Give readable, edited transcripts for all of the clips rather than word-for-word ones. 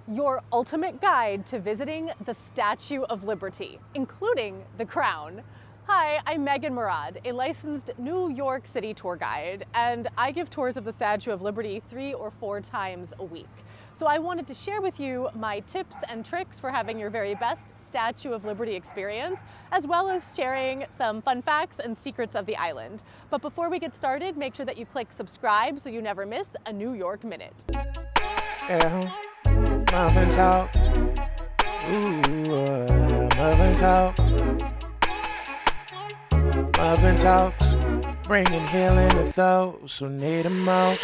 your ultimate guide to visiting the Statue of Liberty, including the Crown. Hi, I'm Megan Murad, a licensed New York City tour guide, and I give tours of the Statue of Liberty 3 or 4 times a week. So I wanted to share with you my tips and tricks for having your very best Statue of Liberty experience, as well as sharing some fun facts and secrets of the island. But before we get started, make sure that you click subscribe so you never miss a New York Minute. Yeah, muffin talk. Ooh, muffin talk. Muffin talks, bringing healing to those who need it most.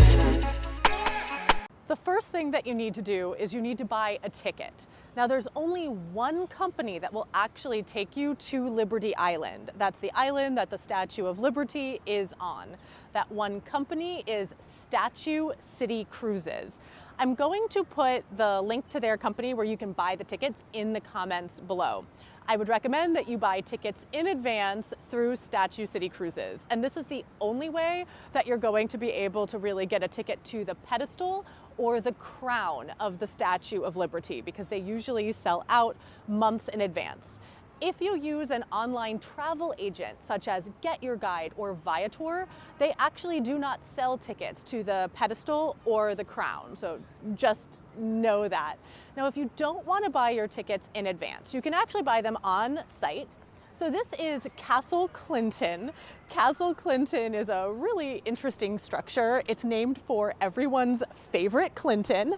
The first thing that you need to do is you need to buy a ticket. Now there's only one company that will actually take you to Liberty Island. That's the island that the Statue of Liberty is on. That one company is Statue City Cruises. I'm going to put the link to their company where you can buy the tickets in the comments below. I would recommend that you buy tickets in advance through Statue City Cruises. And this is the only way that you're going to be able to really get a ticket to the Pedestal or the crown of the Statue of Liberty, because they usually sell out months in advance. If you use an online travel agent such as Get Your Guide or Viator, they actually do not sell tickets to the Pedestal or the crown. So just know that. Now, if you don't want to buy your tickets in advance, you can actually buy them on site. So this is Castle Clinton. Castle Clinton is a really interesting structure. It's named for everyone's favorite Clinton,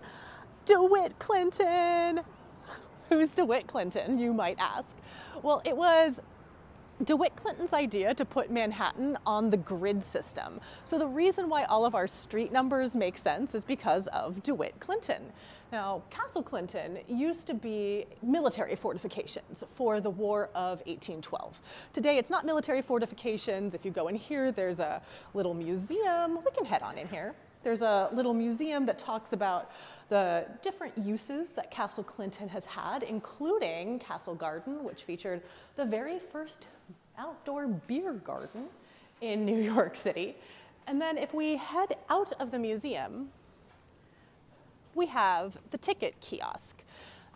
DeWitt Clinton. Who's DeWitt Clinton, you might ask? Well, it was DeWitt Clinton's idea to put Manhattan on the grid system. So the reason why all of our street numbers make sense is because of DeWitt Clinton. Now, Castle Clinton used to be military fortifications for the War of 1812. Today, it's not military fortifications. If you go in here, there's a little museum. We can head on in here. There's a little museum that talks about the different uses that Castle Clinton has had, including Castle Garden, which featured the very first outdoor beer garden in New York City. And then if we head out of the museum, we have the ticket kiosk.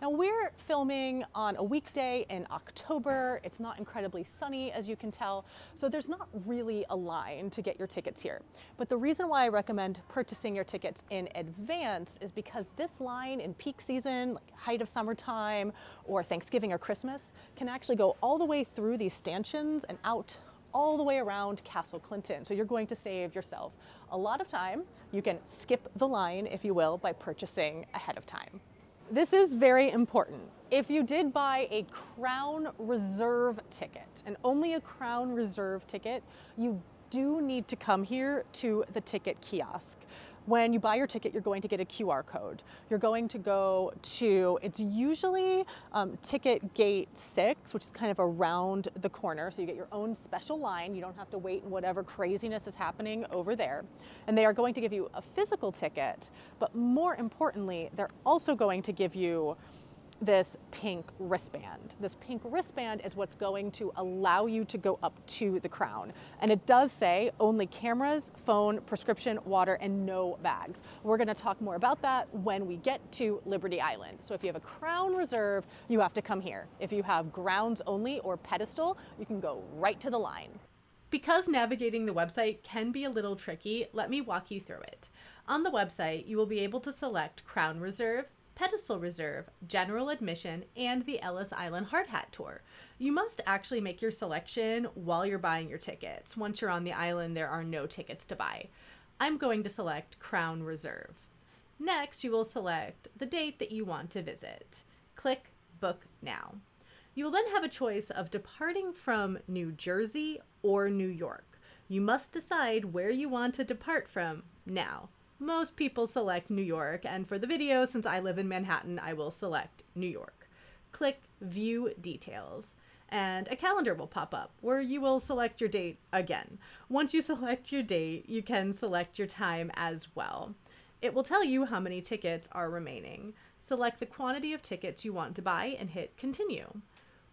Now we're filming on a weekday in October. It's not incredibly sunny, as you can tell, so there's not really a line to get your tickets here. But the reason why I recommend purchasing your tickets in advance is because this line in peak season, like height of summertime or Thanksgiving or Christmas, can actually go all the way through these stanchions and out all the way around Castle Clinton. So you're going to save yourself a lot of time. You can skip the line, if you will, by purchasing ahead of time. This is very important. If you did buy a Crown Reserve ticket, and only a Crown Reserve ticket, you do need to come here to the ticket kiosk. When you buy your ticket, you're going to get a QR code. You're going to go to, it's usually ticket gate 6, which is kind of around the corner. So you get your own special line. You don't have to wait in whatever craziness is happening over there. And they are going to give you a physical ticket, but more importantly, they're also going to give you this pink wristband. This pink wristband is what's going to allow you to go up to the crown. And it does say only cameras, phone, prescription, water, and no bags. We're gonna talk more about that when we get to Liberty Island. So if you have a Crown Reserve, you have to come here. If you have grounds only or pedestal, you can go right to the line. Because navigating the website can be a little tricky, let me walk you through it. On the website, you will be able to select Crown Reserve, Pedestal Reserve, General Admission, and the Ellis Island Hard Hat Tour. You must actually make your selection while you're buying your tickets. Once you're on the island, there are no tickets to buy. I'm going to select Crown Reserve. Next, you will select the date that you want to visit. Click Book Now. You will then have a choice of departing from New Jersey or New York. You must decide where you want to depart from now. Most people select New York, and for the video, since I live in Manhattan, I will select New York. Click View Details, and a calendar will pop up where you will select your date again. Once you select your date, you can select your time as well. It will tell you how many tickets are remaining. Select the quantity of tickets you want to buy and hit Continue.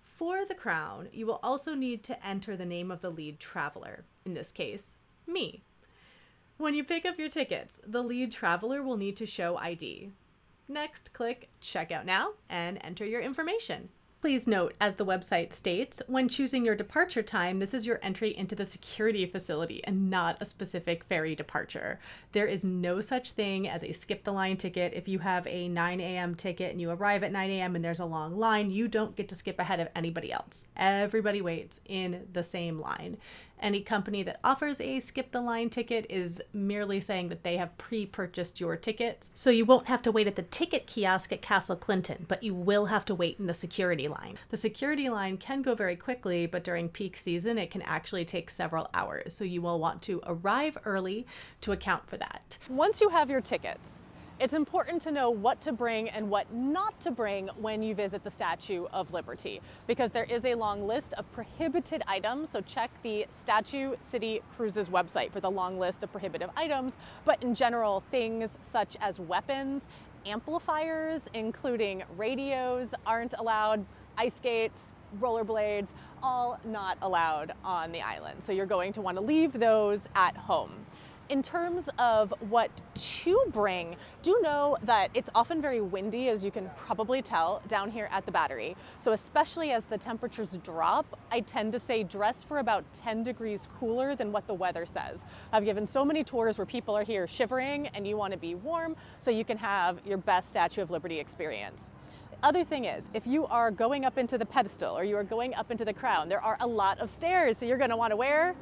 For the crown, you will also need to enter the name of the lead traveler, in this case, me. When you pick up your tickets, the lead traveler will need to show ID. Next, click Checkout Now and enter your information. Please note, as the website states, when choosing your departure time, this is your entry into the security facility and not a specific ferry departure. There is no such thing as a skip the line ticket. If you have a 9 a.m. ticket and you arrive at 9 a.m. and there's a long line, you don't get to skip ahead of anybody else. Everybody waits in the same line. Any company that offers a skip the line ticket is merely saying that they have pre-purchased your tickets. So you won't have to wait at the ticket kiosk at Castle Clinton, but you will have to wait in the security line. The security line can go very quickly, but during peak season, it can actually take several hours. So you will want to arrive early to account for that. Once you have your tickets, it's important to know what to bring and what not to bring when you visit the Statue of Liberty, because there is a long list of prohibited items. So check the Statue City Cruises website for the long list of prohibited items. But in general, things such as weapons, amplifiers, including radios, aren't allowed, ice skates, rollerblades, all not allowed on the island. So you're going to want to leave those at home. In terms of what to bring, do know that it's often very windy, as you can probably tell, down here at the Battery. So especially as the temperatures drop, I tend to say dress for about 10 degrees cooler than what the weather says. I've given so many tours where people are here shivering and you want to be warm so you can have your best Statue of Liberty experience. The other thing is, if you are going up into the pedestal or you are going up into the crown, there are a lot of stairs, so you're going to want to wear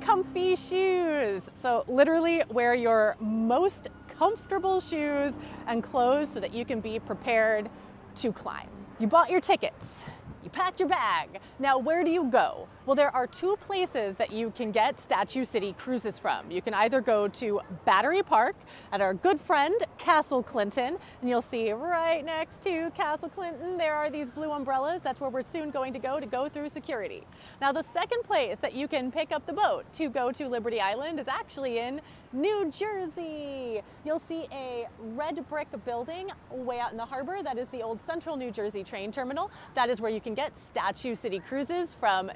comfy shoes. So literally wear your most comfortable shoes and clothes so that you can be prepared to climb. You bought your tickets. You packed your bag. Now, where do you go? Well, there are two places that you can get Statue City cruises from. You can either go to Battery Park at our good friend Castle Clinton, and you'll see right next to Castle Clinton there are these blue umbrellas. That's where we're soon going to go through security. Now, the second place that you can pick up the boat to go to Liberty Island is actually in New Jersey. You'll see a red brick building way out in the harbor. That is the old Central New Jersey train terminal. That is where you can get Statue City cruises from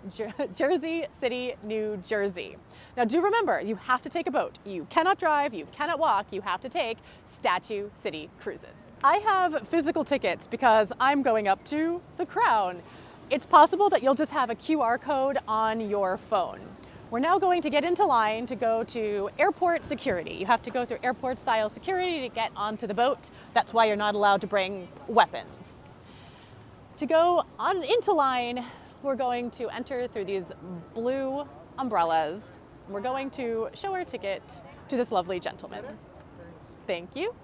Jersey City, New Jersey. Now do remember, you have to take a boat. You cannot drive, you cannot walk, you have to take Statue City cruises. I have physical tickets because I'm going up to the Crown. It's possible that you'll just have a QR code on your phone. We're now going to get into line to go to airport security. You have to go through airport style security to get onto the boat. That's why you're not allowed to bring weapons. To go on into line, we're going to enter through these blue umbrellas. We're going to show our ticket to this lovely gentleman. Thank you.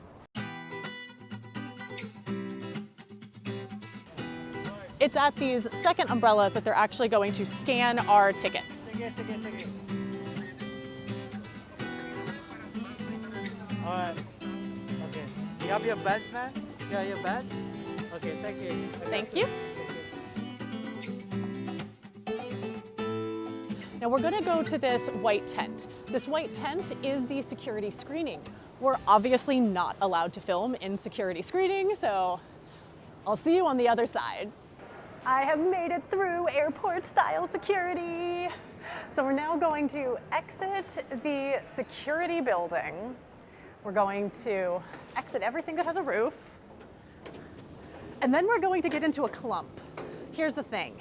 It's at these second umbrellas that they're actually going to scan our tickets. Alright. Okay. You have your badge, man? You have your badge? Okay, thank you. Thank you. Now we're going to go to this white tent. This white tent is the security screening. We're obviously not allowed to film in security screening, so I'll see you on the other side. I have made it through airport style security. So we're now going to exit the security building. We're going to exit everything that has a roof. And then we're going to get into a clump. Here's the thing.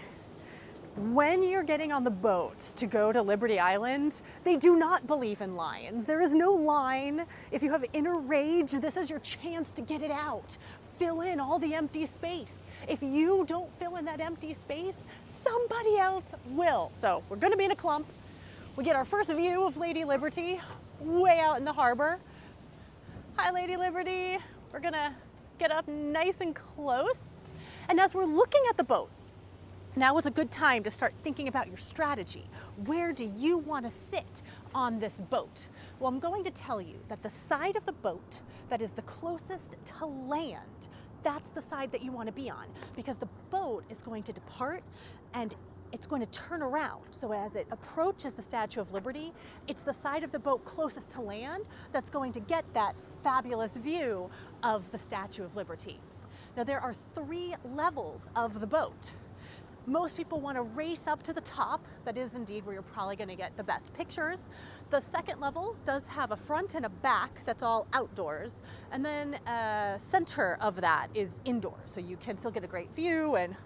When you're getting on the boats to go to Liberty Island, they do not believe in lines. There is no line. If you have inner rage, this is your chance to get it out. Fill in all the empty space. If you don't fill in that empty space, somebody else will. So we're gonna be in a clump. We get our first view of Lady Liberty way out in the harbor. Hi, Lady Liberty. We're gonna get up nice and close. And as we're looking at the boat, now is a good time to start thinking about your strategy. Where do you want to sit on this boat? Well, I'm going to tell you that the side of the boat that is the closest to land, that's the side that you want to be on, because the boat is going to depart and it's going to turn around. So as it approaches the Statue of Liberty, it's the side of the boat closest to land that's going to get that fabulous view of the Statue of Liberty. Now there are 3 levels of the boat. Most people want to race up to the top. That is indeed where you're probably going to get the best pictures. The second level does have a front and a back that's all outdoors. And then center of that is indoors, so you can still get a great view and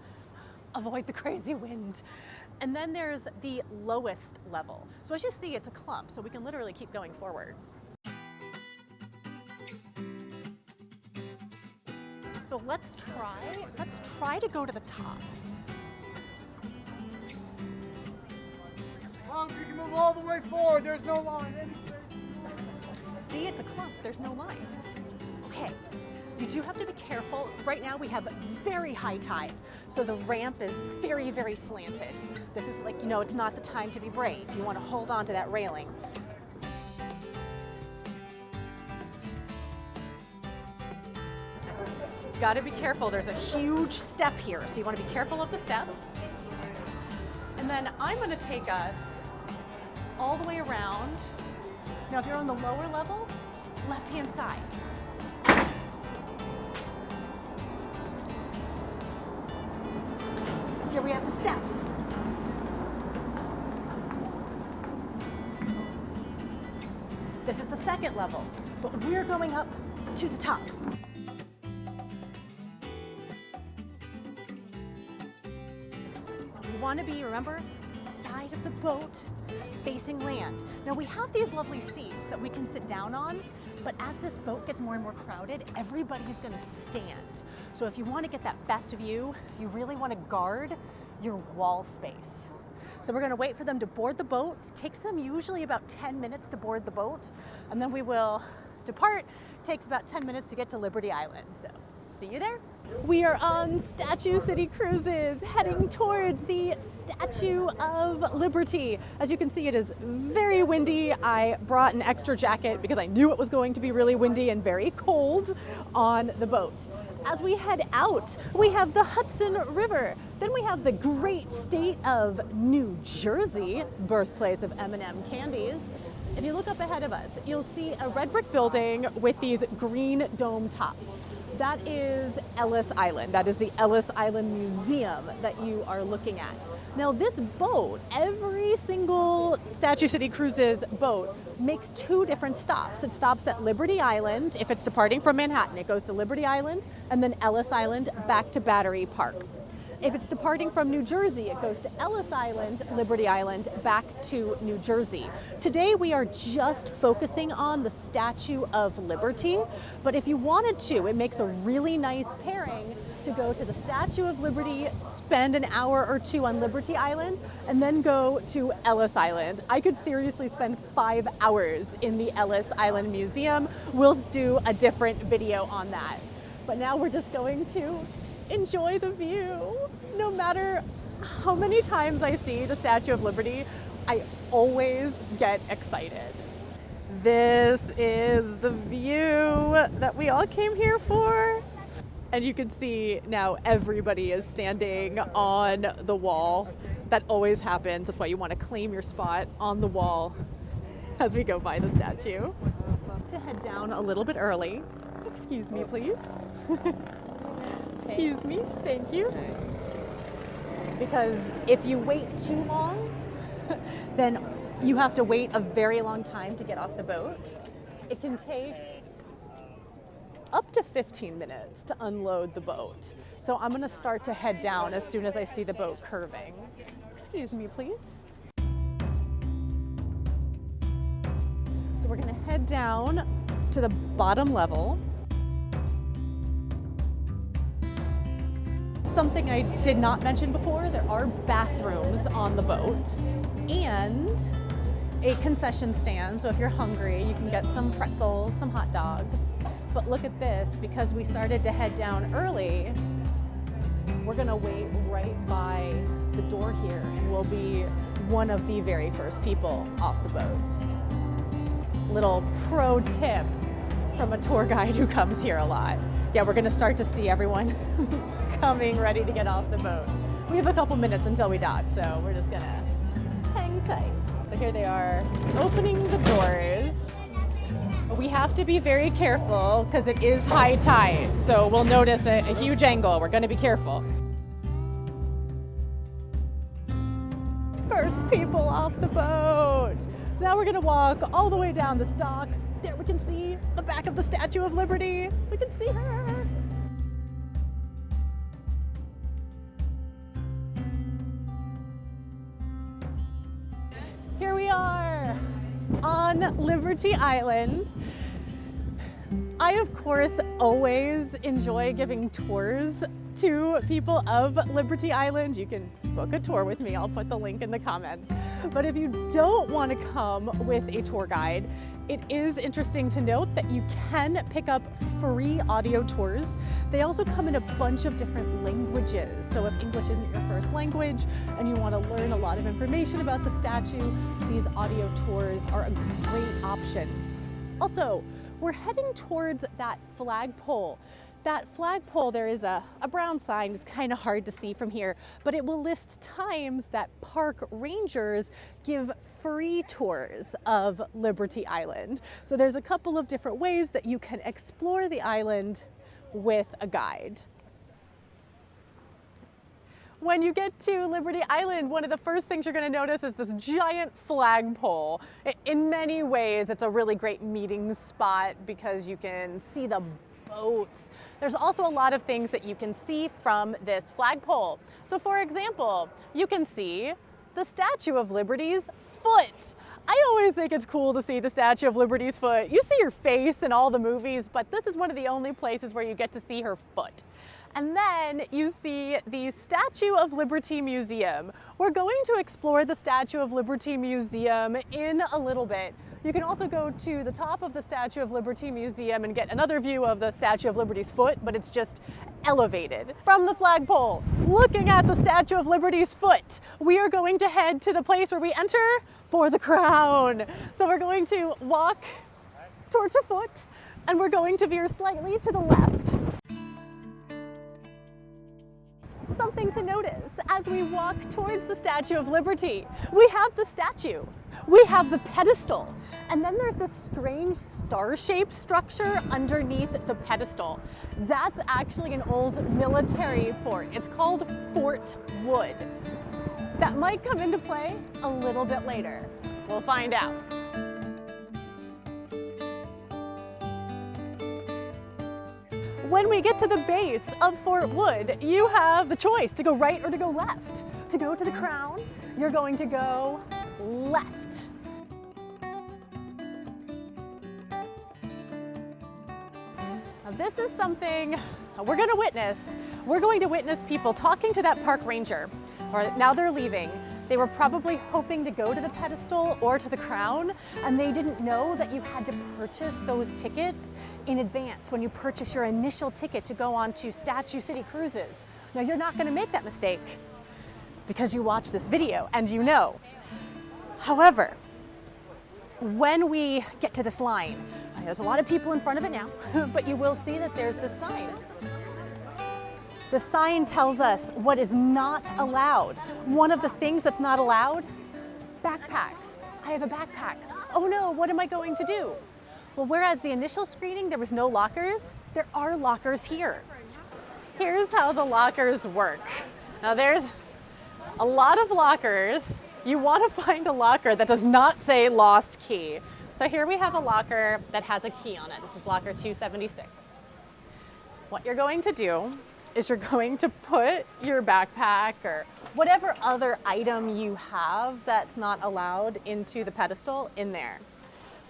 avoid the crazy wind. And then there's the lowest level. So as you see, it's a clump, so we can literally keep going forward. So let's try to go to the top. Well, you can move all the way forward. There's no line. See, it's a clump, there's no line. Okay, you do have to be careful. Right now we have very high tide, so the ramp is very, very slanted. This is like, it's not the time to be brave. You want to hold on to that railing. Got to be careful. There's a huge step here, so you want to be careful of the step. And then I'm going to take us all the way around. Now, if you're on the lower level, left-hand side. Here we have the steps. This is the second level, but we're going up to the top. You want to be, remember, side of the boat facing land. Now we have these lovely seats that we can sit down on, but as this boat gets more and more crowded, everybody's going to stand. So if you want to get that best view, you really want to guard your wall space. So we're going to wait for them to board the boat. It takes them usually about 10 minutes to board the boat, and then we will depart. It takes about 10 minutes to get to Liberty Island. So see you there. We are on Statue City Cruises, heading towards the Statue of Liberty. As you can see, it is very windy. I brought an extra jacket because I knew it was going to be really windy and very cold on the boat. As we head out, we have the Hudson River. Then we have the great state of New Jersey, birthplace of M&M candies. If you look up ahead of us, you'll see a red brick building with these green dome tops. That is Ellis Island. That is the Ellis Island Museum that you are looking at. Now this boat, every single Statue City Cruises boat makes two different stops. It stops at Liberty Island. If it's departing from Manhattan, it goes to Liberty Island and then Ellis Island back to Battery Park. If it's departing from New Jersey, it goes to Ellis Island, Liberty Island, back to New Jersey. Today we are just focusing on the Statue of Liberty, but if you wanted to, it makes a really nice pairing to go to the Statue of Liberty, spend an hour or two on Liberty Island, and then go to Ellis Island. I could seriously spend 5 hours in the Ellis Island Museum. We'll do a different video on that. But now we're just going to enjoy the view. No matter how many times I see the Statue of Liberty, I always get excited. This is the view that we all came here for. And you can see now everybody is standing on the wall. That always happens. That's why you want to claim your spot on the wall as we go by the statue. To head down a little bit early. Excuse me, please. Excuse me, thank you. Because if you wait too long, then you have to wait a very long time to get off the boat. It can take up to 15 minutes to unload the boat. So I'm gonna start to head down as soon as I see the boat curving. Excuse me, please. So we're gonna head down to the bottom level. Something I did not mention before, there are bathrooms on the boat and a concession stand. So if you're hungry, you can get some pretzels, some hot dogs. But look at this, because we started to head down early, we're gonna wait right by the door here and we'll be one of the very first people off the boat. Little pro tip from a tour guide who comes here a lot. Yeah, we're gonna start to see everyone coming ready to get off the boat. We have a couple minutes until we dock, so we're just gonna hang tight. So here they are, opening the doors. We have to be very careful because it is high tide, so we'll notice a huge angle. We're gonna be careful. first people off the boat. So now we're gonna walk all the way down this dock. There we can see the back of the Statue of Liberty. We can see her. Here we are on Liberty Island. I, of course, always enjoy giving tours to people of Liberty Island. You can book a tour with me. I'll put the link in the comments. But if you don't want to come with a tour guide, it is interesting to note that you can pick up free audio tours. They also come in a bunch of different languages. So if English isn't your first language and you want to learn a lot of information about the statue, these audio tours are a great option. Also, we're heading towards that flagpole. That flagpole, there is a brown sign. It's kind of hard to see from here, but it will list times that park rangers give free tours of Liberty Island. So there's a couple of different ways that you can explore the island with a guide. When you get to Liberty Island, one of the first things you're going to notice is this giant flagpole. In many ways, it's a really great meeting spot because you can see the boats. There's also a lot of things that you can see from this flagpole. So for example, you can see the Statue of Liberty's foot. I always think it's cool to see the Statue of Liberty's foot. You see her face in all the movies, but this is one of the only places where you get to see her foot. And then you see the Statue of Liberty Museum. We're going to explore the Statue of Liberty Museum in a little bit. You can also go to the top of the Statue of Liberty Museum and get another view of the Statue of Liberty's foot, but it's just elevated. From the flagpole, looking at the Statue of Liberty's foot, we are going to head to the place where we enter for the crown. So we're going to walk towards her foot, and we're going to veer slightly to the left. Something to notice as we walk towards the Statue of Liberty. We have the statue, we have the pedestal, and then there's this strange star-shaped structure underneath the pedestal. That's actually an old military fort. It's called Fort Wood. That might come into play a little bit later. We'll find out. When we get to the base of Fort Wood, you have the choice to go right or to go left. To go to the crown, you're going to go left. Now this is something we're going to witness. We're going to witness people talking to that park ranger. Now they're leaving. They were probably hoping to go to the pedestal or to the crown, and they didn't know that you had to purchase those tickets in advance when you purchase your initial ticket to go on to Statue City cruises. Now you're not going to make that mistake because you watch this video and you know. However, when we get to this line, there's a lot of people in front of it now, but you will see that there's this sign. The sign tells us what is not allowed. One of the things that's not allowed, backpacks. I have a backpack. Oh no, what am I going to do? Well, whereas the initial screening, there was no lockers, there are lockers here. Here's how the lockers work. Now there's a lot of lockers. You want to find a locker that does not say lost key. So here we have a locker that has a key on it. This is locker 276. What you're going to do is you're going to put your backpack or whatever other item you have that's not allowed into the pedestal in there.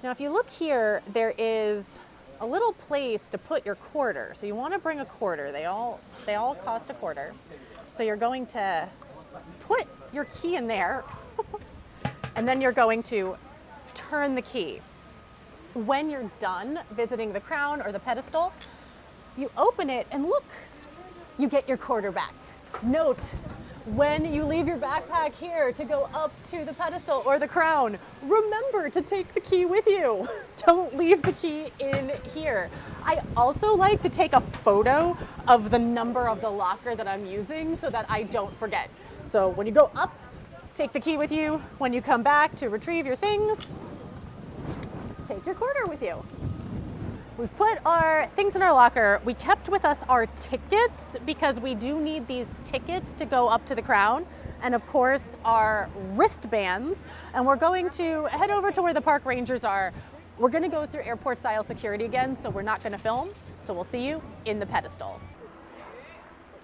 Now, if you look here, there is a little place to put your quarter. So you want to bring a quarter. They all cost a quarter. So you're going to put your key in there, and then you're going to turn the key. When you're done visiting the crown or the pedestal, you open it and look, you get your quarter back. Note, when you leave your backpack here to go up to the pedestal or the crown, remember to take the key with you. Don't leave the key in here. I also like to take a photo of the number of the locker that I'm using so that I don't forget. So when you go up, take the key with you. When you come back to retrieve your things, take your quarter with you. We've put our things in our locker. We kept with us our tickets because we do need these tickets to go up to the crown. And of course, our wristbands. And we're going to head over to where the park rangers are. We're gonna go through airport style security again, so we're not gonna film. So we'll see you in the pedestal.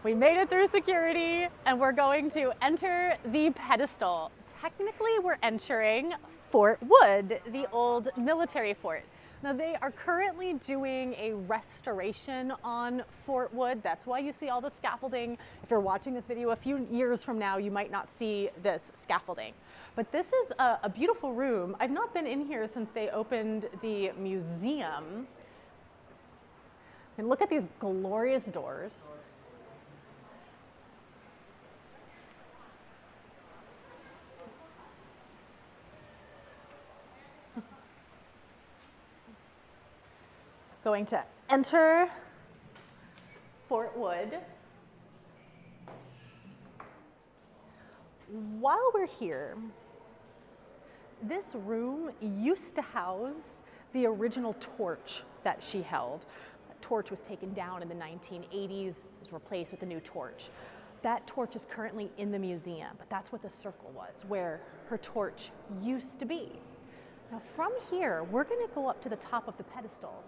We made it through security and we're going to enter the pedestal. Technically, we're entering Fort Wood, the old military fort. Now they are currently doing a restoration on Fort Wood. That's why you see all the scaffolding. If you're watching this video a few years from now, you might not see this scaffolding. But this is a beautiful room. I've not been in here since they opened the museum. And look at these glorious doors. Going to enter Fort Wood. While we're here, this room used to house the original torch that she held. That torch was taken down in the 1980s, was replaced with a new torch. That torch is currently in the museum, but that's what the circle was, where her torch used to be. Now from here, we're gonna go up to the top of the pedestal.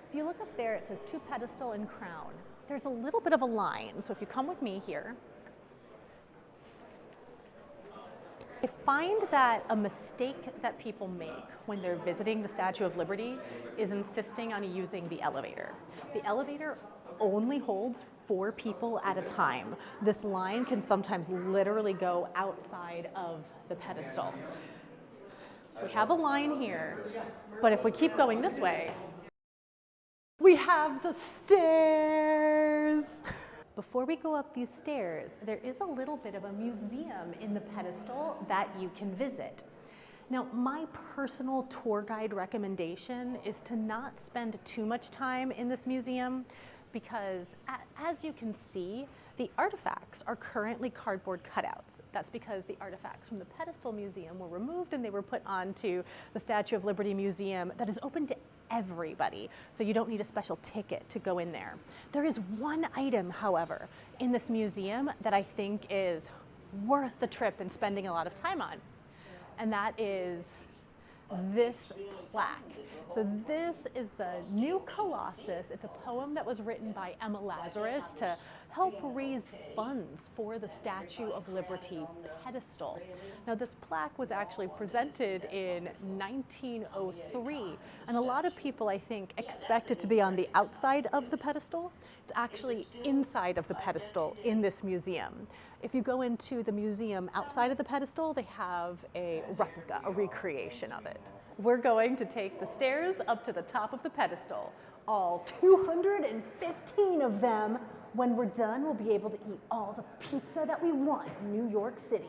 If you look up there, it says to pedestal and crown. There's a little bit of a line, so if you come with me here, I find that a mistake that people make when they're visiting the Statue of Liberty is insisting on using the elevator. The elevator only holds 4 people at a time. This line can sometimes literally go outside of the pedestal. So we have a line here, but if we keep going this way, we have the stairs. Before we go up these stairs, there is a little bit of a museum in the pedestal that you can visit. Now, my personal tour guide recommendation is to not spend too much time in this museum because, as you can see, the artifacts are currently cardboard cutouts. That's because the artifacts from the Pedestal Museum were removed and they were put onto the Statue of Liberty Museum that is open to everybody, so you don't need a special ticket to go in there. There is one item, however, in this museum that I think is worth the trip and spending a lot of time on, and that is this plaque. So this is the new Colossus. It's a poem that was written by Emma Lazarus to help raise funds for the Statue of Liberty pedestal. Now this plaque was actually presented in 1903, and a lot of people, I think, expect it to be on the outside of the pedestal. It's actually inside of the pedestal in this museum. If you go into the museum outside of the pedestal, they have a replica, a recreation of it. We're going to take the stairs up to the top of the pedestal. All 215 of them. When we're done, we'll be able to eat all the pizza that we want in New York City.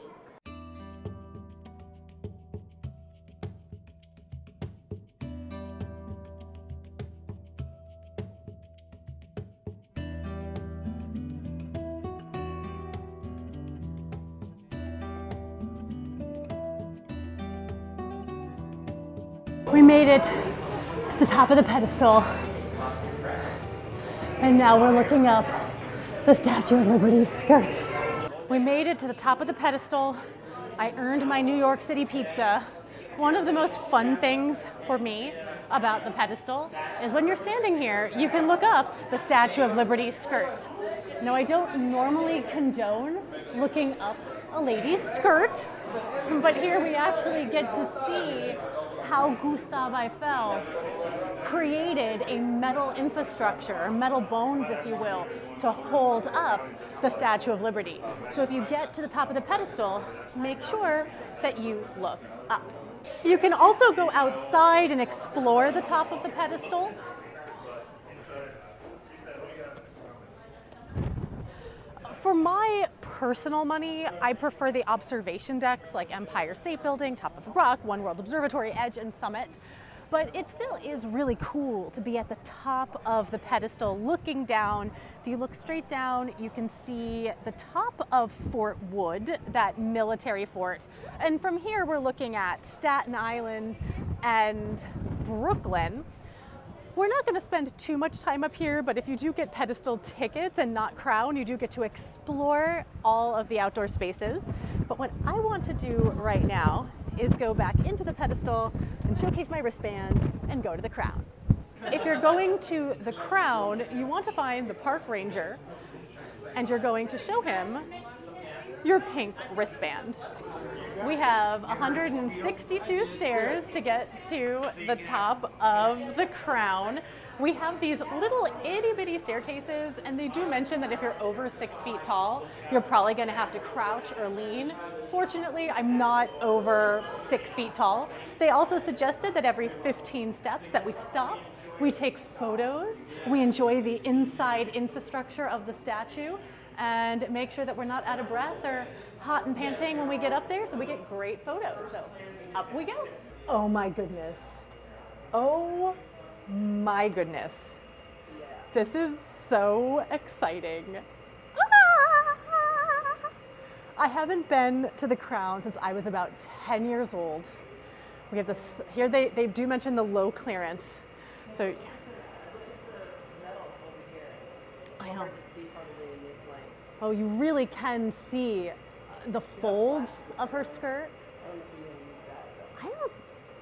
We made it to the top of the pedestal, and now we're looking up the Statue of Liberty's skirt. We made it to the top of the pedestal. I earned my New York City pizza. One of the most fun things for me about the pedestal is when you're standing here, you can look up the Statue of Liberty's skirt. Now, I don't normally condone looking up a lady's skirt, but here we actually get to see how Gustave Eiffel created a metal infrastructure, or metal bones, if you will, to hold up the Statue of Liberty. So if you get to the top of the pedestal, make sure that you look up. You can also go outside and explore the top of the pedestal. For my personal money, I prefer the observation decks like Empire State Building, Top of the Rock, One World Observatory, Edge, and Summit. But it still is really cool to be at the top of the pedestal looking down. If you look straight down, you can see the top of Fort Wood, that military fort. And from here, we're looking at Staten Island and Brooklyn. We're not going to spend too much time up here, but if you do get Pedestal tickets and not Crown, you do get to explore all of the outdoor spaces. But what I want to do right now is go back into the Pedestal and showcase my wristband and go to the Crown. If you're going to the Crown, you want to find the park ranger and you're going to show him your pink wristband. We have 162 stairs to get to the top of the Crown. We have these little itty bitty staircases, and they do mention that if you're over 6 feet tall, you're probably gonna have to crouch or lean. Fortunately, I'm not over 6 feet tall. They also suggested that every 15 steps that we stop, we take photos, we enjoy the inside infrastructure of the statue, and make sure that we're not out of breath or hot and panting when we get up there, so we get great photos. So up we go. Oh my goodness. Oh my goodness. This is so exciting. Ah! I haven't been to the Crown since I was about 10 years old. We have this, here they do mention the low clearance. So, I know. Oh, you really can see the folds of her skirt.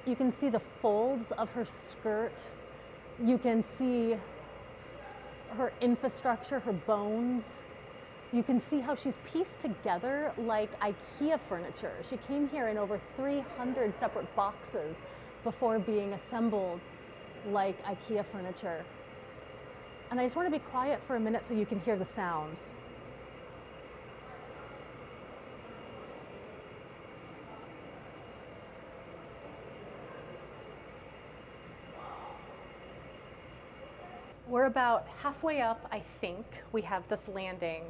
You can see the folds of her skirt. You can see her infrastructure, her bones. You can see how she's pieced together like IKEA furniture. She came here in over 300 separate boxes before being assembled like IKEA furniture. And I just want to be quiet for a minute so you can hear the sounds. We're about halfway up, I think. We have this landing.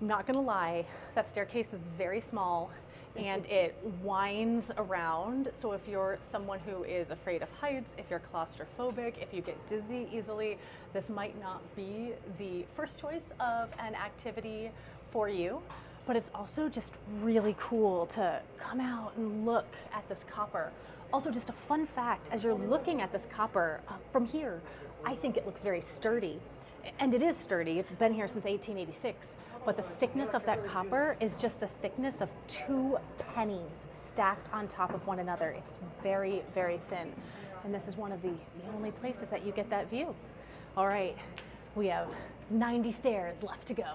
I'm not gonna lie, that staircase is very small and it winds around. So if you're someone who is afraid of heights, if you're claustrophobic, if you get dizzy easily, this might not be the first choice of an activity for you. But it's also just really cool to come out and look at this copper. Also, just a fun fact, as you're looking at this copper from here, I think it looks very sturdy. And it is sturdy, it's been here since 1886, but the thickness of that copper is just the thickness of 2 pennies stacked on top of one another. It's very, very thin. And this is one of the only places that you get that view. All right, we have 90 stairs left to go.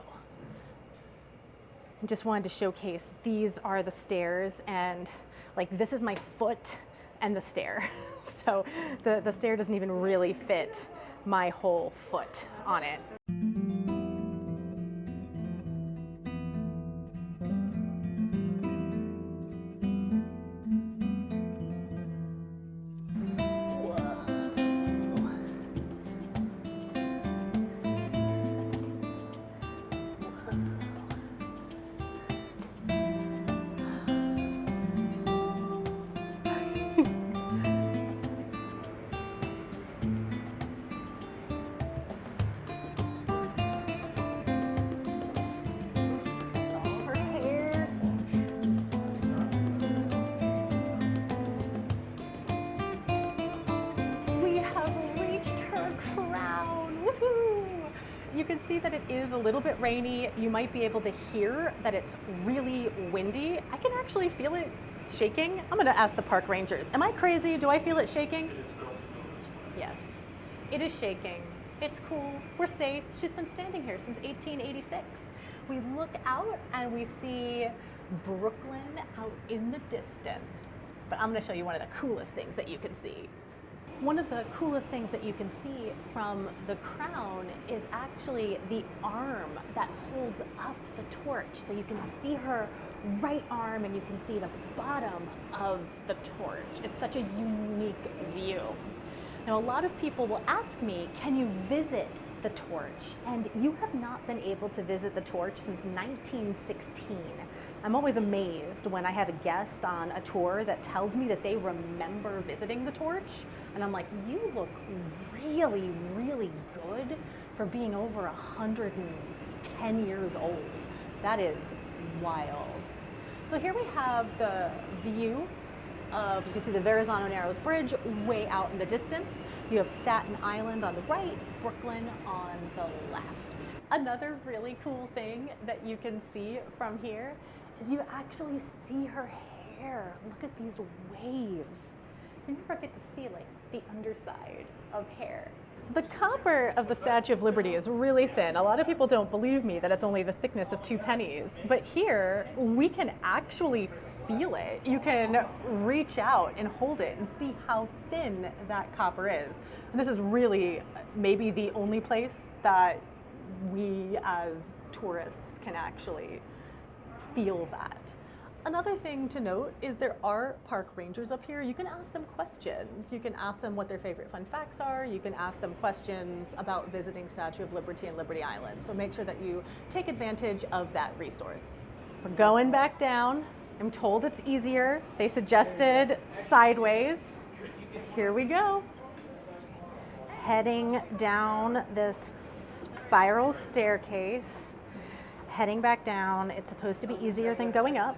I just wanted to showcase, these are the stairs, and like this is my foot and the stair. So the stair doesn't even really fit my whole foot on it. You can see that it is a little bit rainy. You might be able to hear that it's really windy. I can actually feel it shaking. I'm gonna ask the park rangers. Am I crazy? Do I feel it shaking? Yes, it is shaking. It's cool, we're safe. She's been standing here since 1886. We look out and we see Brooklyn out in the distance. But I'm gonna show you one of the coolest things that you can see. One of the coolest things that you can see from the Crown is actually the arm that holds up the torch. So you can see her right arm and you can see the bottom of the torch. It's such a unique view. Now, a lot of people will ask me, can you visit the torch? And you have not been able to visit the torch since 1916. I'm always amazed when I have a guest on a tour that tells me that they remember visiting the torch. And I'm like, you look really, really good for being over 110 years old. That is wild. So here we have the view of, you can see the Verrazano Narrows Bridge way out in the distance. You have Staten Island on the right, Brooklyn on the left. Another really cool thing that you can see from here is you actually see her hair. Look at these waves. You never get to see like the underside of hair. The copper of the Statue of Liberty is really thin. A lot of people don't believe me that it's only the thickness of 2 pennies, but here we can actually feel it. You can reach out and hold it and see how thin that copper is. And this is really maybe the only place that we as tourists can actually feel that. Another thing to note is there are park rangers up here. You can ask them questions. You can ask them what their favorite fun facts are. You can ask them questions about visiting Statue of Liberty and Liberty Island. So make sure that you take advantage of that resource. We're going back down. I'm told it's easier. They suggested sideways. So here we go. Heading down this spiral staircase. Heading back down. It's supposed to be easier than going up.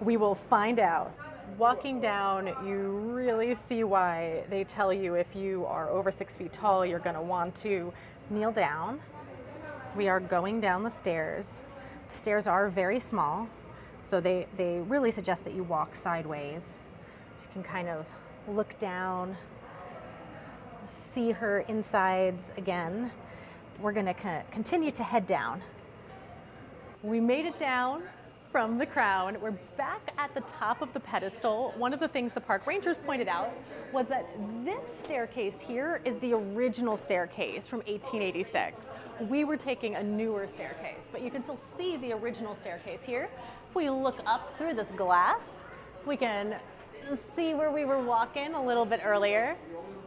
We will find out. Walking down, you really see why they tell you if you are over 6 feet tall, you're going to want to kneel down. We are going down the stairs. The stairs are very small, so they really suggest that you walk sideways. You can kind of look down, see her insides again. We're going to continue to head down. We made it down from the crown. We're back at the top of the pedestal. One of the things the park rangers pointed out was that this staircase here is the original staircase from 1886. We were taking a newer staircase, but you can still see the original staircase here. If we look up through this glass, we can see where we were walking a little bit earlier.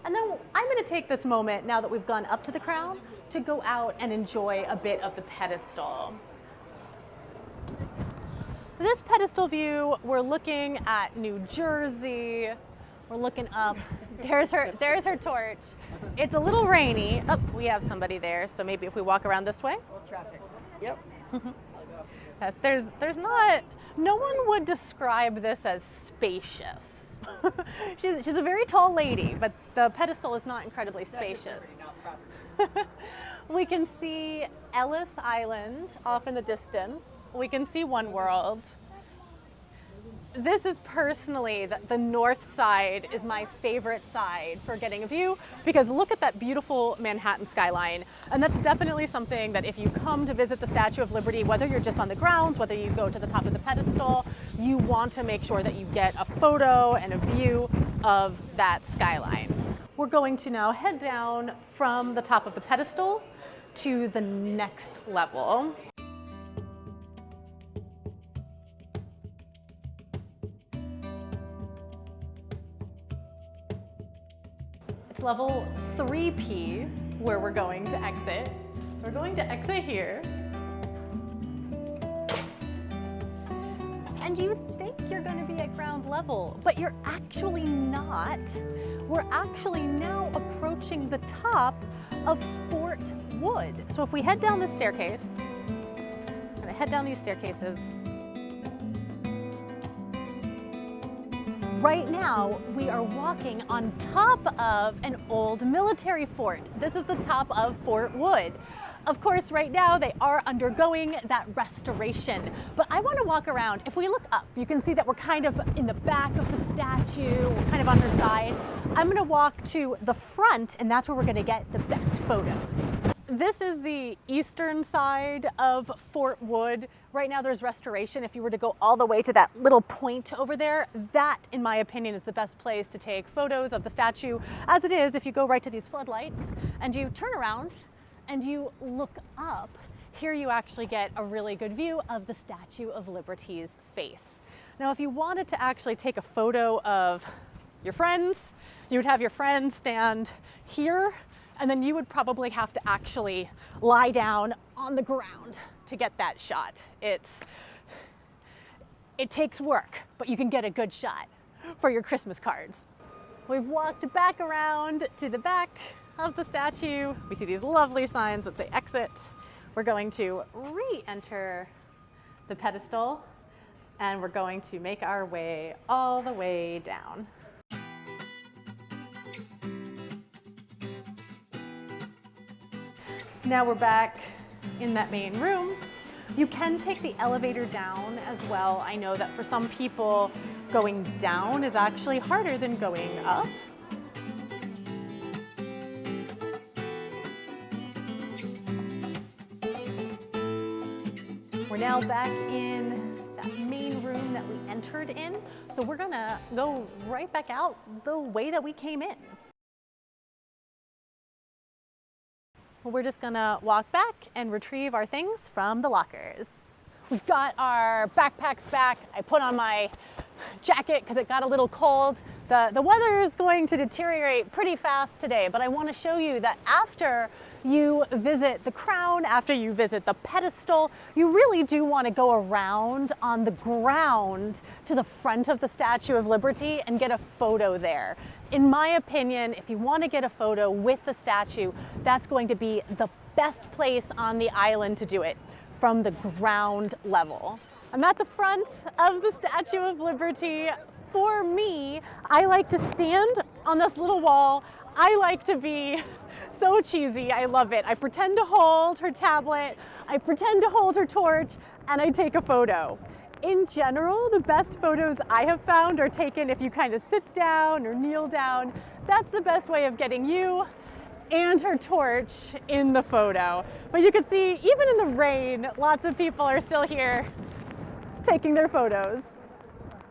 And then I'm going to take this moment, now that we've gone up to the crown, to go out and enjoy a bit of the pedestal. This pedestal view, we're looking at New Jersey. We're looking up. There's her torch. It's a little rainy. Oh, we have somebody there, so maybe if we walk around this way. Traffic. Yep. Yes, there's not, no one would describe this as spacious. she's a very tall lady, but the pedestal is not incredibly spacious. We can see Ellis Island off in the distance. We can see One World. This is personally, the north side is my favorite side for getting a view, because look at that beautiful Manhattan skyline. And that's definitely something that if you come to visit the Statue of Liberty, whether you're just on the grounds, whether you go to the top of the pedestal, you want to make sure that you get a photo and a view of that skyline. We're going to now head down from the top of the pedestal to the next level. It's level 3P where we're going to exit. So we're going to exit here. And you think you're going to be at ground level, but you're actually not. We're actually now approaching the top of Fort Wood. So if we head down this staircase, I'm going to head down these staircases. Right now, we are walking on top of an old military fort. This is the top of Fort Wood. Of course, right now they are undergoing that restoration, but I want to walk around. If we look up, you can see that we're kind of in the back of the statue, we're kind of on her side. I'm going to walk to the front, and that's where we're going to get the best photos. This is the eastern side of Fort Wood. Right now there's restoration. If you were to go all the way to that little point over there, that, in my opinion, is the best place to take photos of the statue. As it is, if you go right to these floodlights and you turn around and you look up, here you actually get a really good view of the Statue of Liberty's face. Now, if you wanted to actually take a photo of your friends, you would have your friends stand here, and then you would probably have to actually lie down on the ground to get that shot. It takes work, but you can get a good shot for your Christmas cards. We've walked back around to the back of the statue. We see these lovely signs that say exit. We're going to re-enter the pedestal. And we're going to make our way all the way down. Now we're back in that main room. You can take the elevator down as well. I know that for some people, going down is actually harder than going up. We're now back in that main room that we entered in. So we're gonna go right back out the way that we came in. We're just gonna walk back and retrieve our things from the lockers. We've got our backpacks back. I put on my jacket because it got a little cold. The weather is going to deteriorate pretty fast today, but I want to show you that after you visit the Crown, after you visit the Pedestal, you really do want to go around on the ground to the front of the Statue of Liberty and get a photo there. In my opinion, if you want to get a photo with the statue, that's going to be the best place on the island to do it, from the ground level. I'm at the front of the Statue of Liberty. For me, I like to stand on this little wall. I like to be so cheesy, I love it. I pretend to hold her tablet, I pretend to hold her torch, and I take a photo. In general, the best photos I have found are taken if you kind of sit down or kneel down. That's the best way of getting you and her torch in the photo. But you can see, even in the rain, lots of people are still here taking their photos.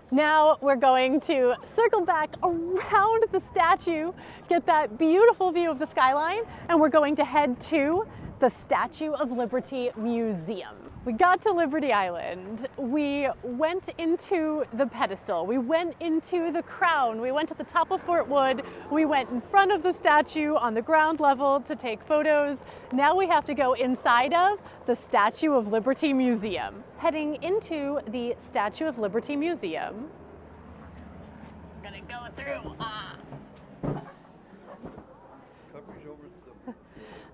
Now we're going to circle back around the statue, get that beautiful view of the skyline, and we're going to head to the Statue of Liberty Museum. We got to Liberty Island. We went into the Pedestal. We went into the Crown. We went to the top of Fort Wood. We went in front of the statue on the ground level to take photos. Now we have to go inside of the Statue of Liberty Museum. Heading into the Statue of Liberty Museum. I'm gonna go through.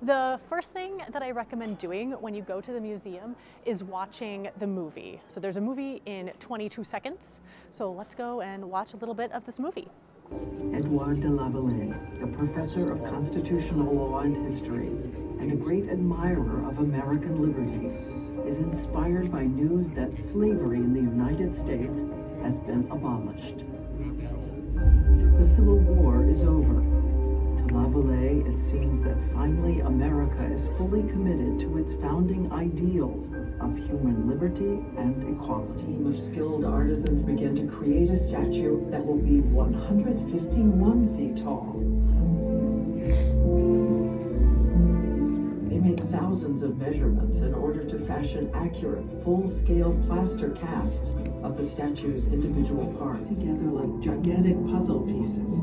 The first thing that I recommend doing when you go to the museum is watching the movie. So there's a movie in 22 seconds. So let's go and watch a little bit of this movie. Edouard de Lavallee, the professor of constitutional law and history, and a great admirer of American liberty, is inspired by news that slavery in the United States has been abolished. The Civil War is over. To Lavallee, it seems that finally America is fully committed to its founding ideals of human liberty and equality. A team of skilled artisans begin to create a statue that will be 151 feet tall. They make thousands of measurements in order to fashion accurate, full-scale plaster casts of the statue's individual parts, together like gigantic puzzle pieces.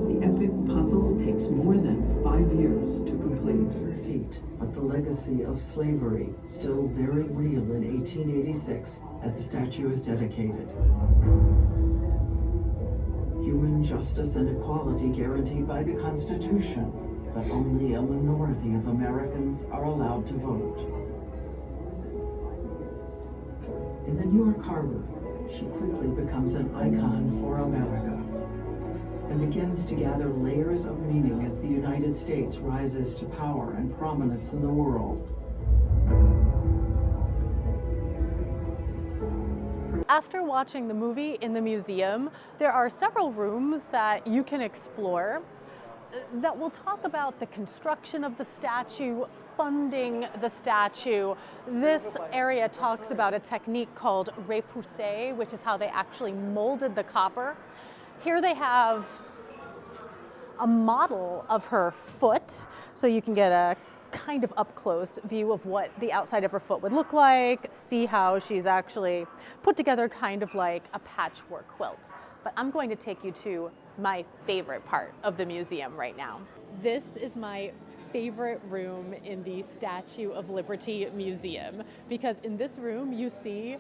The epic puzzle takes more than 5 years to complete. Her feet, but the legacy of slavery still very real in 1886 as the statue is dedicated. Human justice and equality guaranteed by the Constitution, but only a minority of Americans are allowed to vote. In the New York Harbor, she quickly becomes an icon for America and begins to gather layers of meaning as the United States rises to power and prominence in the world. After watching the movie in the museum, there are several rooms that you can explore that will talk about the construction of the statue, funding the statue. This area talks about a technique called repoussé, which is how they actually molded the copper. Here they have a model of her foot, so you can get a kind of up close view of what the outside of her foot would look like, see how she's actually put together kind of like a patchwork quilt. But I'm going to take you to my favorite part of the museum right now. This is my favorite room in the Statue of Liberty Museum, because in this room you see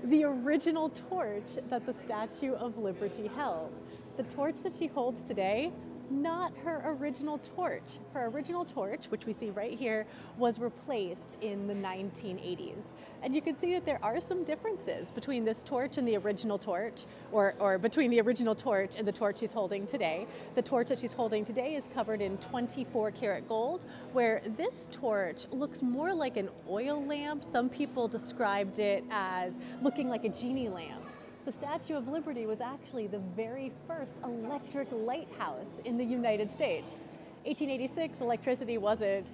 the original torch that the Statue of Liberty held. The torch that she holds today not her original torch. Her original torch, which we see right here, was replaced in the 1980s. And you can see that there are some differences between this torch and the original torch, or between the original torch and the torch she's holding today. The torch that she's holding today is covered in 24 karat gold, where this torch looks more like an oil lamp. Some people described it as looking like a genie lamp. The Statue of Liberty was actually the very first electric lighthouse in the United States. 1886, electricity wasn't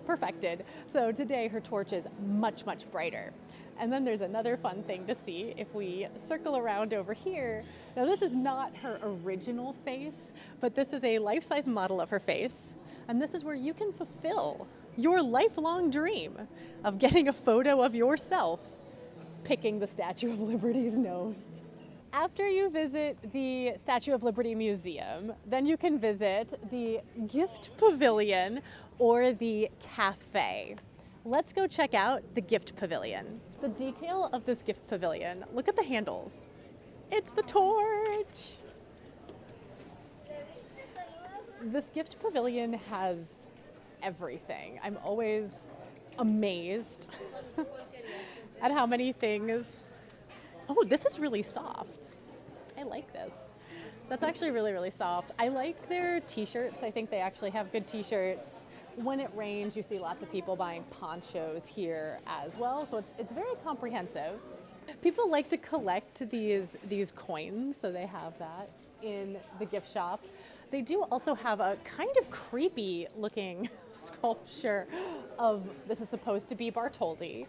perfected, so today her torch is much, much brighter. And then there's another fun thing to see if we circle around over here. Now this is not her original face, but this is a life-size model of her face. And this is where you can fulfill your lifelong dream of getting a photo of yourself picking the Statue of Liberty's nose. After you visit the Statue of Liberty Museum, then you can visit the Gift Pavilion or the cafe. Let's go check out the Gift Pavilion. The detail of this Gift Pavilion, look at the handles. It's the torch. This Gift Pavilion has everything. I'm always amazed at how many things. Oh, this is really soft. I like this. That's actually really, really soft. I like their t-shirts. I think they actually have good t-shirts. When it rains, you see lots of people buying ponchos here as well. So it's very comprehensive. People like to collect these coins, so they have that in the gift shop. They do also have a kind of creepy looking sculpture of, this is supposed to be Bartholdi.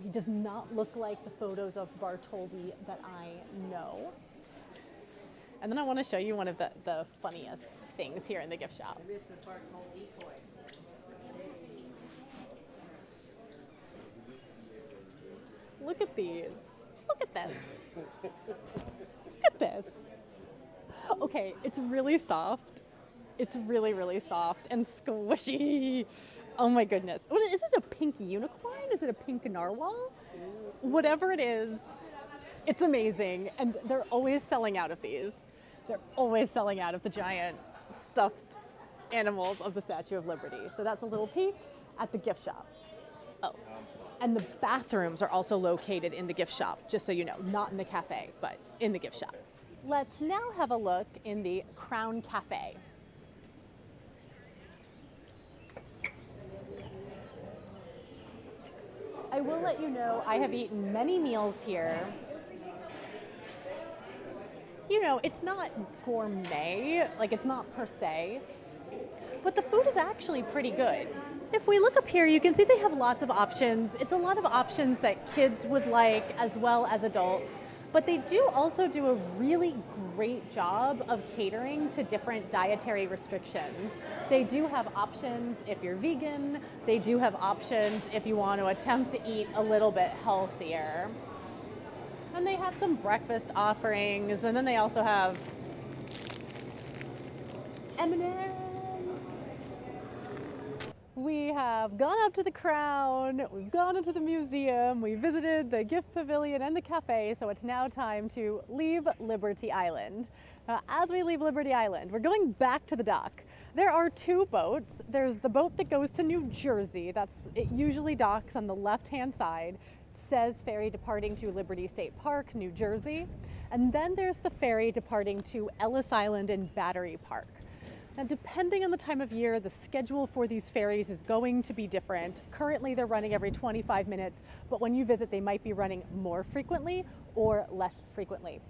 He does not look like the photos of Bartholdi that I know. And then I want to show you one of the funniest things here in the gift shop. Maybe it's a Bartholdi coin. Look at these. Look at this. Look at this. Okay, it's really soft. It's really, really soft and squishy. Oh my goodness. What is this, a pink unicorn? Is it a pink narwhal? Whatever it is, it's amazing. And they're always selling out of these. They're always selling out of the giant stuffed animals of the Statue of Liberty. So that's a little peek at the gift shop. Oh, and the bathrooms are also located in the gift shop, just so you know, not in the cafe, but in the gift shop. Let's now have a look in the Crown Cafe. I will let you know I have eaten many meals here. You know, it's not gourmet, like it's not per se, but the food is actually pretty good. If we look up here, you can see they have lots of options. It's a lot of options that kids would like as well as adults, but they do also do a really great job of catering to different dietary restrictions. They do have options if you're vegan. They do have options if you want to attempt to eat a little bit healthier. And they have some breakfast offerings, and then they also have M&Ms. We have gone up to the Crown, we've gone into the museum, we visited the Gift Pavilion and the cafe, so it's now time to leave Liberty Island. As we leave Liberty Island, we're going back to the dock. There are two boats. There's the boat that goes to New Jersey. It usually docks on the left-hand side. It says ferry departing to Liberty State Park, New Jersey. And then there's the ferry departing to Ellis Island and Battery Park. Now, depending on the time of year, the schedule for these ferries is going to be different. Currently, they're running every 25 minutes, but when you visit, they might be running more frequently or less frequently.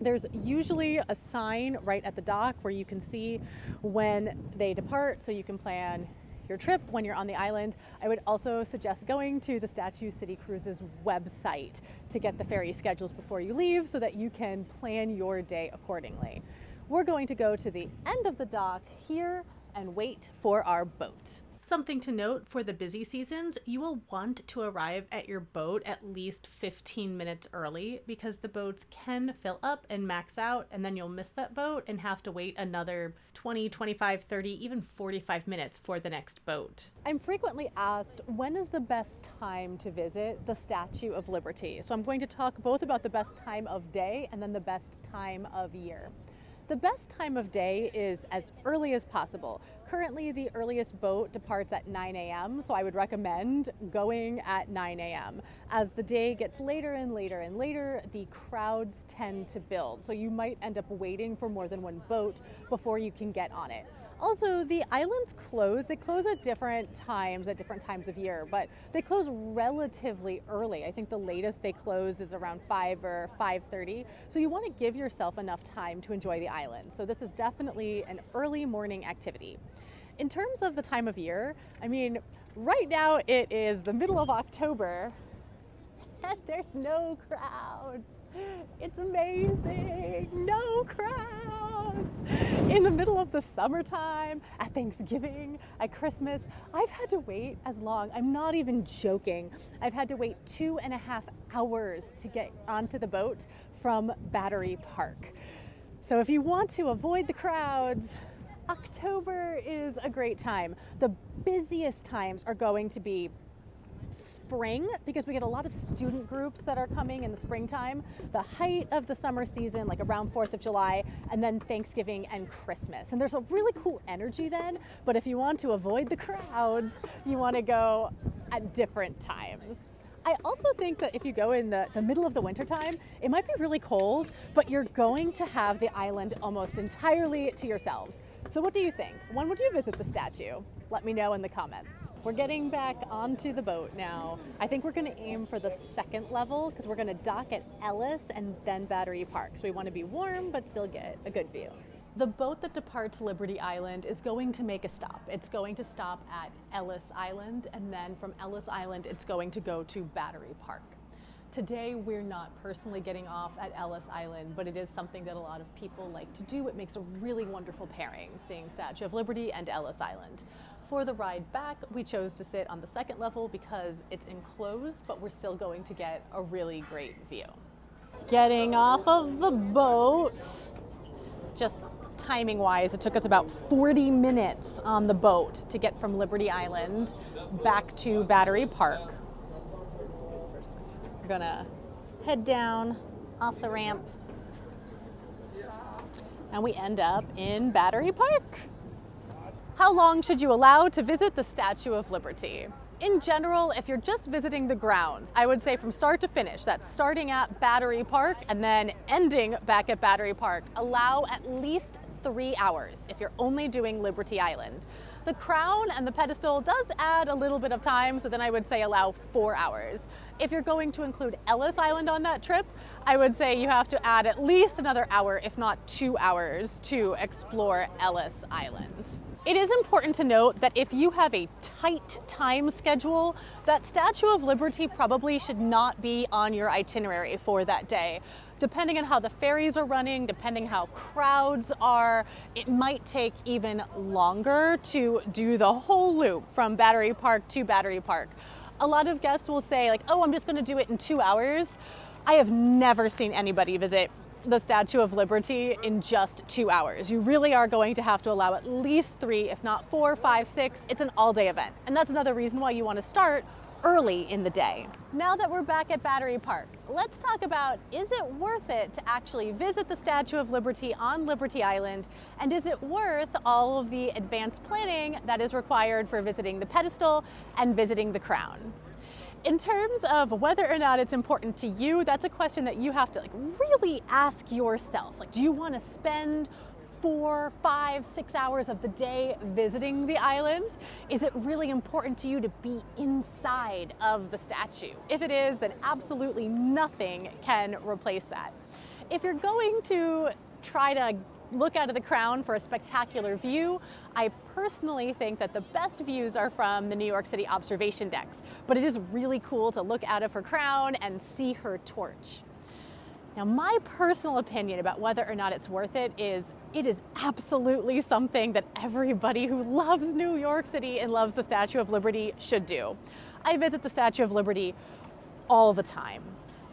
There's usually a sign right at the dock where you can see when they depart, so you can plan your trip when you're on the island. I would also suggest going to the Statue City Cruises website to get the ferry schedules before you leave so that you can plan your day accordingly. We're going to go to the end of the dock here and wait for our boat. Something to note for the busy seasons, you will want to arrive at your boat at least 15 minutes early because the boats can fill up and max out, and then you'll miss that boat and have to wait another 20, 25, 30, even 45 minutes for the next boat. I'm frequently asked, when is the best time to visit the Statue of Liberty? So I'm going to talk both about the best time of day and then the best time of year. The best time of day is as early as possible. Currently, the earliest boat departs at 9 a.m., so I would recommend going at 9 a.m. As the day gets later and later and later, the crowds tend to build, so you might end up waiting for more than one boat before you can get on it. Also, the islands close. They close at different times of year, but they close relatively early. I think the latest they close is around 5 or 5:30. So you want to give yourself enough time to enjoy the island. So this is definitely an early morning activity. In terms of the time of year, I mean, right now it is the middle of October and there's no crowds. It's amazing, no crowds. In the middle of the summertime, at Thanksgiving, at Christmas, I've had to wait as long, I'm not even joking, I've had to wait 2.5 hours to get onto the boat from Battery Park. So if you want to avoid the crowds, October is a great time. The busiest times are going to be spring, because we get a lot of student groups that are coming in the springtime, the height of the summer season, like around 4th of July, and then Thanksgiving and Christmas. And there's a really cool energy then, but if you want to avoid the crowds, you want to go at different times. I also think that if you go in the middle of the winter time, it might be really cold, but you're going to have the island almost entirely to yourselves. So what do you think? When would you visit the statue? Let me know in the comments. We're getting back onto the boat now. I think we're going to aim for the second level because we're going to dock at Ellis and then Battery Park. So we want to be warm but still get a good view. The boat that departs Liberty Island is going to make a stop. It's going to stop at Ellis Island, and then from Ellis Island it's going to go to Battery Park. Today we're not personally getting off at Ellis Island, but it is something that a lot of people like to do. It makes a really wonderful pairing, seeing Statue of Liberty and Ellis Island. For the ride back, we chose to sit on the second level because it's enclosed, but we're still going to get a really great view. Getting off of the boat, just timing wise, it took us about 40 minutes on the boat to get from Liberty Island back to Battery Park. We're gonna head down off the ramp and we end up in Battery Park. How long should you allow to visit the Statue of Liberty? In general, if you're just visiting the grounds, I would say from start to finish, that's starting at Battery Park and then ending back at Battery Park, allow at least 3 hours if you're only doing Liberty Island. The Crown and the Pedestal does add a little bit of time, so then I would say allow 4 hours. If you're going to include Ellis Island on that trip, I would say you have to add at least another hour, if not 2 hours, to explore Ellis Island. It is important to note that if you have a tight time schedule, that Statue of Liberty probably should not be on your itinerary for that day. Depending on how the ferries are running, depending how crowds are, it might take even longer to do the whole loop from Battery Park to Battery Park. A lot of guests will say like, oh, I'm just gonna do it in 2 hours. I have never seen anybody visit the Statue of Liberty in just 2 hours. You really are going to have to allow at least 3, if not 4, 5, 6. It's an all-day event. And that's another reason why you want to start early in the day. Now that we're back at Battery Park, let's talk about, is it worth it to actually visit the Statue of Liberty on Liberty Island? And is it worth all of the advanced planning that is required for visiting the Pedestal and visiting the Crown? In terms of whether or not it's important to you, that's a question that you have to really ask yourself. Do you want to spend 4, 5, 6 hours of the day visiting the island? Is it really important to you to be inside of the statue? If it is, then absolutely nothing can replace that. If you're going to try to look out of the Crown for a spectacular view, I personally think that the best views are from the New York City observation decks, but it is really cool to look out of her crown and see her torch. Now, my personal opinion about whether or not it's worth it is absolutely something that everybody who loves New York City and loves the Statue of Liberty should do. I visit the Statue of Liberty all the time.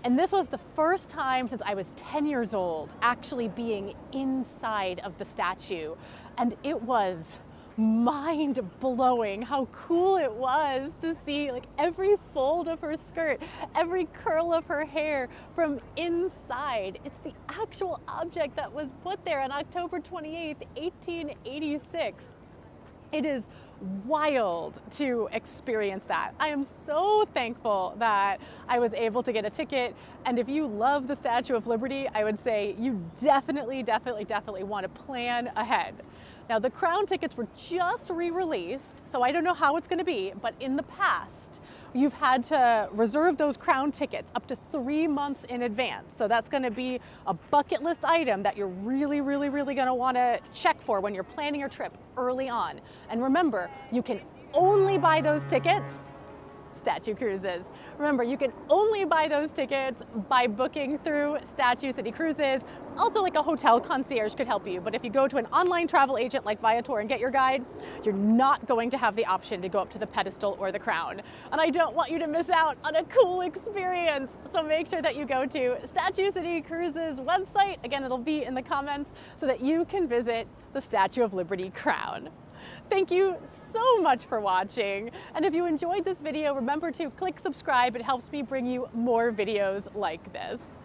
And this was the first time since I was 10 years old actually being inside of the statue. And it was mind blowing how cool it was to see like every fold of her skirt, every curl of her hair from inside. It's the actual object that was put there on October 28th, 1886. It is wild to experience that. I am so thankful that I was able to get a ticket. And if you love the Statue of Liberty, I would say you definitely want to plan ahead. Now, the Crown tickets were just re-released, so I don't know how it's going to be, but in the past, you've had to reserve those Crown tickets up to 3 months in advance. So that's going to be a bucket list item that you're really going to want to check for when you're planning your trip early on. And remember, you can only buy those tickets, Statue Cruises. Remember, you can only buy those tickets by booking through Statue City Cruises. Also, like a hotel concierge could help you, but if you go to an online travel agent like Viator and get your guide, you're not going to have the option to go up to the Pedestal or the Crown. And I don't want you to miss out on a cool experience. So make sure that you go to Statue City Cruises website. Again, it'll be in the comments so that you can visit the Statue of Liberty Crown. Thank you so much for watching. And if you enjoyed this video, remember to click subscribe. It helps me bring you more videos like this.